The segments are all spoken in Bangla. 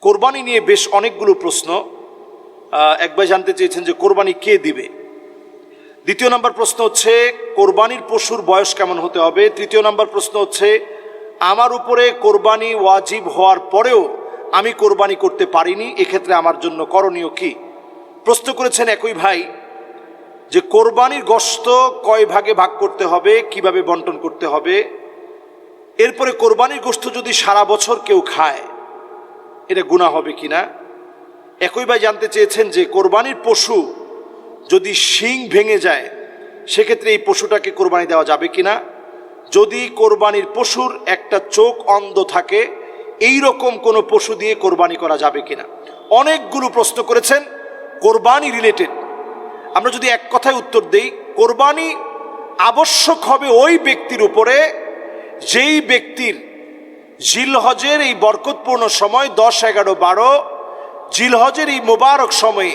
কোরবানি নিয়ে বেশ অনেকগুলো প্রশ্ন। এক ভাই জানতে চেয়েছেন যে কোরবানি কে দিবে। দ্বিতীয় নম্বর প্রশ্ন হচ্ছে কোরবানির পশুর বয়স কেমন হতে হবে। তৃতীয় নম্বর প্রশ্ন হচ্ছে আমার উপরে কোরবানি ওয়াজিব হওয়ার পরেও আমি কোরবানি করতে পারিনি, এক্ষেত্রে আমার জন্য করণীয় কি। প্রশ্ন করেছেন একই ভাই যে কোরবানির গোশত কয় ভাগে ভাগ করতে হবে, কিভাবে বন্টন করতে হবে। এরপরে কোরবানির গোশত যদি সারা বছর কেউ খায় এটা গুনাহ হবে কিনা। একই ভাই জানতে চেয়েছেন যে কোরবানির পশু যদি শিং ভেঙে যায় সেক্ষেত্রে এই পশুটাকে কোরবানি দেওয়া যাবে কিনা। যদি কোরবানির পশুর একটা চোখ অন্ধ থাকে এই রকম কোনো পশু দিয়ে কোরবানি করা যাবে কিনা। অনেকগুলো প্রশ্ন করেছেন কোরবানি রিলেটেড। আমরা যদি এক কথায় উত্তর দেই, কোরবানি আবশ্যক হবে ওই ব্যক্তির উপরে যেই ব্যক্তির জিলহজের এই বরকতপূর্ণ সময় 10, 11, 12 জিলহজের এই মোবারক সময়ে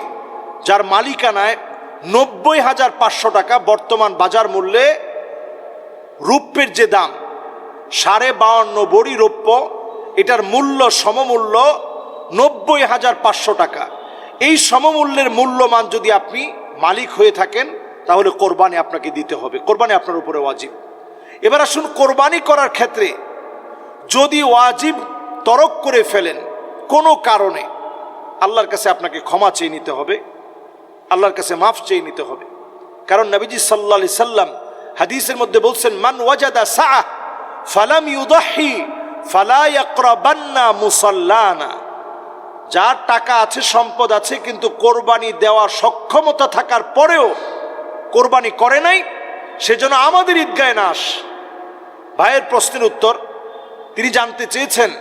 যার মালিকানায় 90,500 টাকা বর্তমান বাজার মূল্যে রৌপ্যের যে দাম 52.5 ভরি রৌপ্য, এটার মূল্য সমমূল্য 90,500 টাকা। এই সমমূল্যের মূল্যমান যদি আপনি মালিক হয়ে থাকেন তাহলে কোরবানি আপনাকে দিতে হবে, কোরবানি আপনার উপরে ওয়াজিব। এবার আসুন কোরবানি করার ক্ষেত্রে যদি ওয়াজিব তরক করে ফেলেন কোনো কারণে, আল্লাহর কাছে আপনাকে ক্ষমা চেয়ে নিতে হবে, আল্লাহর কাছে মাফ চেয়ে নিতে হবে। কারণ নবীজি সাল্লাল্লাহু আলাইহি সাল্লাম হাদিসের মধ্যে বলছেন মান ওয়াজাদা সাআহ ফালাম ইউদাহি ফালা ইয়াকরাবান্না মুসাল্লানা। যার টাকা আছে, সম্পদ আছে, কিন্তু কোরবানি দেওয়ার সক্ষমতা থাকার পরেও কোরবানি করে নাই, সেজন্য আমাদের ঈদগাহে না আস। ভাইয়ের প্রশ্নের উত্তর, তিনি জানতে চেয়েছেন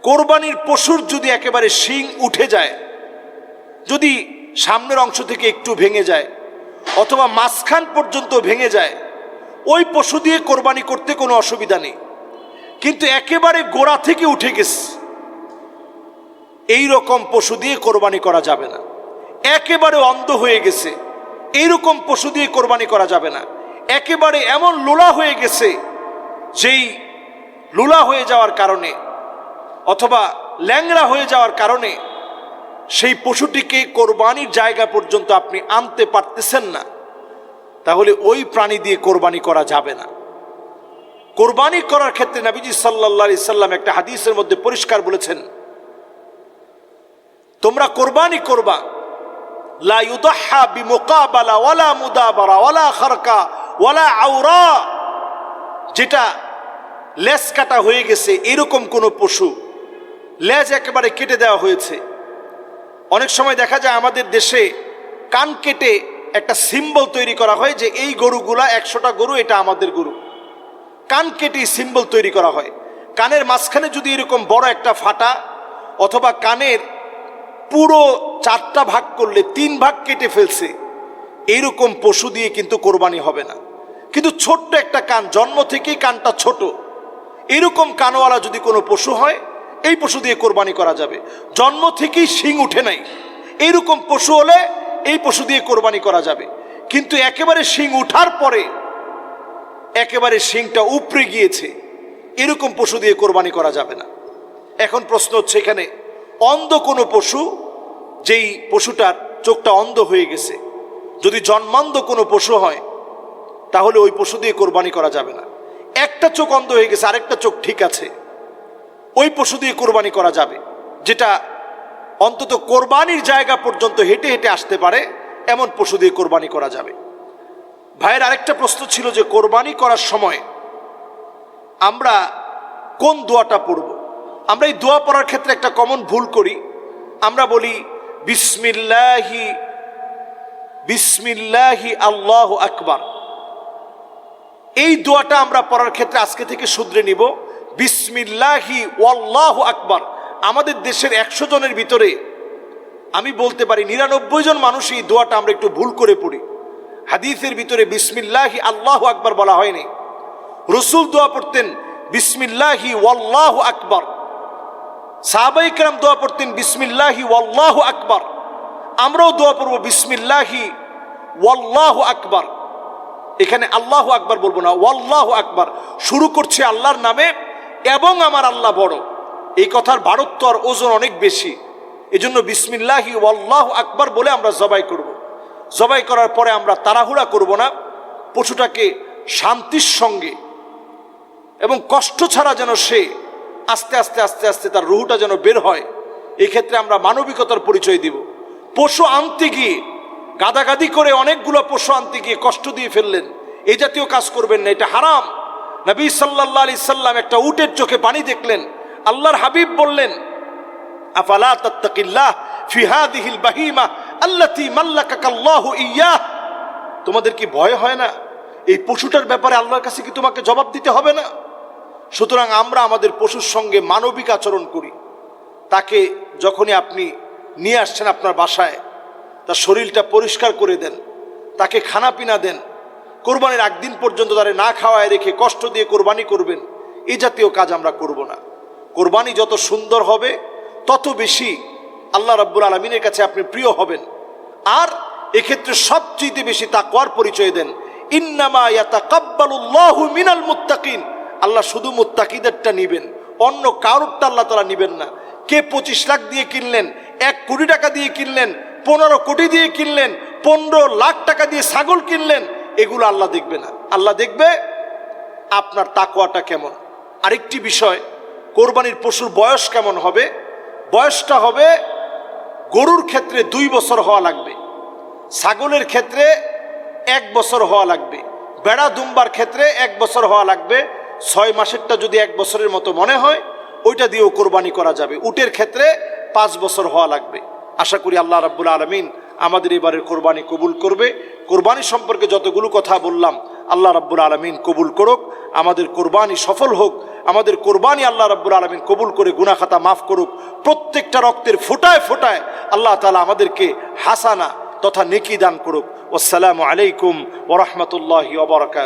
কোরবানির পশুর যদি একেবারে শিং উঠে যায়, যদি সামনের অংশ থেকে একটু ভেঙে যায় অথবা মাঝখান পর্যন্ত ভেঙে যায়, ওই পশু দিয়ে কোরবানি করতে কোনো অসুবিধা নেই। কিন্তু একেবারে গোড়া থেকে উঠে গেছে এই রকম পশু দিয়ে কোরবানি করা যাবে না। একেবারে অন্ধ হয়ে গেছে এইরকম পশু দিয়ে কোরবানি করা যাবে না। একেবারে এমন লোলা হয়ে গেছে যেই লোলা হয়ে যাওয়ার কারণে অথবা ল্যাংড়া হয়ে যাওয়ার কারণে সেই পশুটিকে কোরবানির জায়গা পর্যন্ত আপনি আনতে পারতেছেন না, তাহলে ওই প্রাণী দিয়ে কোরবানি করা যাবে না। কোরবানি করার ক্ষেত্রে নবীজি সাল্লাল্লাহু আলাইহি সাল্লাম একটা হাদিসের মধ্যে পরিষ্কার বলেছেন, তোমরা কোরবানি করবা লা ইউদাহা বিমুকাবালা ওয়ালা মুদাবারা ওয়ালা খারকা ওয়ালা আওরা, যেটা লেজ কাটা হয়ে গেছে এরকম কোনো পশু, লেজ একেবারে কেটে দেওয়া হয়েছে। অনেক সময় দেখা যায় আমাদের দেশে কান কেটে একটা সিম্বল তৈরি করা হয় যে এই গরুগুলা 100টা গরু এটা আমাদের গরু। কান কেটে সিম্বল তৈরি করা হয়। কানের মাঝখানে যদি এরকম বড় একটা ফাটা অথবা কানের পুরো 4টা ভাগ করলে 3 ভাগ কেটে ফেলছে, এইরকম পশু দিয়ে কিন্তু কোরবানি হবে না। কিন্তু ছোট্ট একটা কান, জন্ম থেকেই কানটা ছোট, এরকম কানওয়ালা যদি কোনো পশু হয় এই পশু দিয়ে কোরবানি করা যাবে। জন্ম থেকেই শিং উঠে নাই এইরকম পশু হলে এই পশু দিয়ে কোরবানি করা যাবে। কিন্তু একেবারে শিং উঠার পরে একেবারে শিংটা উপড়ে গিয়েছে এরকম পশু দিয়ে কোরবানি করা যাবে না। এখন প্রশ্ন হচ্ছে এখানে অন্ধ কোনো পশু, যেই পশুটার চোখটা অন্ধ হয়ে গেছে, যদি জন্মান্ধ কোনো পশু হয় তাহলে ওই পশু দিয়ে কোরবানি করা যাবে না। একটা চোখ অন্ধ হয়ে গেছে আরেকটা চোখ ঠিক আছে, ওই পশু দিয়ে কোরবানি করা যাবে, যেটা অন্তত কোরবানির জায়গা পর্যন্ত হেঁটে হেঁটে আসতে পারে এমন পশু দিয়ে কোরবানি করা যাবে। ভাইয়ের আরেকটা প্রশ্ন ছিল যে কোরবানি করার সময় আমরা কোন দোয়াটা পড়ব। আমরা এই দোয়া পড়ার ক্ষেত্রে একটা কমন ভুল করি, আমরা বলি বিসমিল্লাহি বিসমিল্লাহি আল্লাহু আকবার। এই দোয়াটা আমরা পড়ার ক্ষেত্রে আজকে থেকে শুধরে নিব, বিসমিল্লাহি ওয়াল্লাহু আকবার। আমাদের দেশের 100 জনের ভিতরে আমি বলতে পারি 99 জন মানুষ এই দোয়াটা আমরা একটু ভুল করে পড়ি। হাদিসের ভিতরে বিসমিল্লাহি আল্লাহু আকবার বলা হয়নি। রাসূল দোয়া পড়তেন বিসমিল্লাহি ওয়াল্লাহু আকবার, সাহাবায়ে কেরাম দোয়া পড়তেন বিসমিল্লাহি ওয়াল্লাহু আকবার। আমরাও দোয়া পড়ব বিসমিল্লাহি ওয়াল্লাহু আকবার। এখানে আল্লাহু আকবার বলবো না, ওয়াল্লাহু আকবার। শুরু করছে আল্লাহর নামে এবং আমার আল্লাহ বড়, এই কথার ভারত্ব আর ওজন অনেক বেশি। এজন্য বিসমিল্লাহি ওয়াল্লাহু আকবার বলে আমরা জবাই করব। জবাই করার পরে আমরা তাড়াহুড়া করব না, পশুটাকে শান্তির সঙ্গে এবং কষ্ট ছাড়া যেন সে আস্তে আস্তে আস্তে আস্তে তার রুহটা যেন বের হয়, এই ক্ষেত্রে আমরা মানবিকতার পরিচয় দিব। পশু আনতে গিয়ে গাদাগাদি করে অনেকগুলো পশু আনতে গিয়ে কষ্ট দিয়ে ফেললেন, এই জাতীয় কাজ করবেন না, এটা হারাম। নবী সাল্লাল্লাহু আলাইহি সাল্লাম একটা উটের চোখে পানি দেখলেন, আল্লাহর হাবিব বললেন, আফালা তাত্তাকিল্লাহ ফি হাদিহিল বাহিমা আল্লাতী মাল্লাকাকাল্লাহু ইয়্যাহ, তোমাদের কি ভয় হয় না? এই পশুটার ব্যাপারে আল্লাহর কাছে কি তোমাকে জবাব দিতে হবে না? সুতরাং আমরা আমাদের পশুর সঙ্গে মানবিক আচরণ করি। তাকে যখনই আপনি নিয়ে আসছেন আপনার বাসায়, তার শরীরটা পরিষ্কার করে দেন, তাকে খানা পিনা দেন, কোরবানির একদিন পর্যন্ত তারে না খাওয়ায় রেখে কষ্ট দিয়ে কোরবানি করবেন, এই জাতীয় কাজ আমরা করব না। কোরবানি যত সুন্দর হবে তত বেশি আল্লাহ রাব্বুল আলামিনের কাছে আপনি প্রিয় হবেন। আর এক্ষেত্রে সবচেয়ে বেশি তাকওয়ার পরিচয় দেন, ইন্নামা ইয়াতাকাব্বালুল্লাহু মিনাল মুত্তাকিন, আল্লাহ শুধু মুত্তাকিদেরটা নিবেন, অন্য কারোরটা আল্লাহ তাআলা নিবেন না। কে 25 লাখ দিয়ে কিনলেন, 1 কোটি টাকা দিয়ে কিনলেন, 15 কোটি দিয়ে কিনলেন, 15 লাখ টাকা দিয়ে ছাগল কিনলেন, এগুলো আল্লাহ দেখবে না। আল্লাহ দেখবে আপনার তাকওয়াটা কেমন। আরেকটি বিষয়, কোরবানির পশুর বয়স কেমন হবে? বয়সটা হবে গরুর ক্ষেত্রে 2 বছর হওয়া লাগবে, ছাগলের ক্ষেত্রে 1 বছর হওয়া লাগবে, বেড়া দুম্বার ক্ষেত্রে 1 বছর হওয়া লাগবে। 6 মাসেরটা যদি 1 বছরের মতো মনে হয় ওইটা দিয়েও কোরবানি করা যাবে। উটের ক্ষেত্রে 5 বছর হওয়া লাগবে। আশা করি আল্লাহ রাব্বুল আলামিন আমাদের এবারের কোরবানি কবুল করবে। কোরবানি সম্পর্কে যতগুলো কথা বললাম আল্লাহ রাব্বুল আলামিন কবুল করুক, আমাদের কোরবানি সফল হোক, আমাদের কোরবানি আল্লাহ রাব্বুল আলামিন কবুল করে গুনাহ খাতা মাফ করুক। প্রত্যেকটা রক্তের ফোঁটায় ফোঁটায় আল্লাহ তাআলা আমাদেরকে হাসানা তথা নেকি দান করুক। আসসালামু আলাইকুম ওয়া রাহমাতুল্লাহি ওয়া বারাকাতুহু।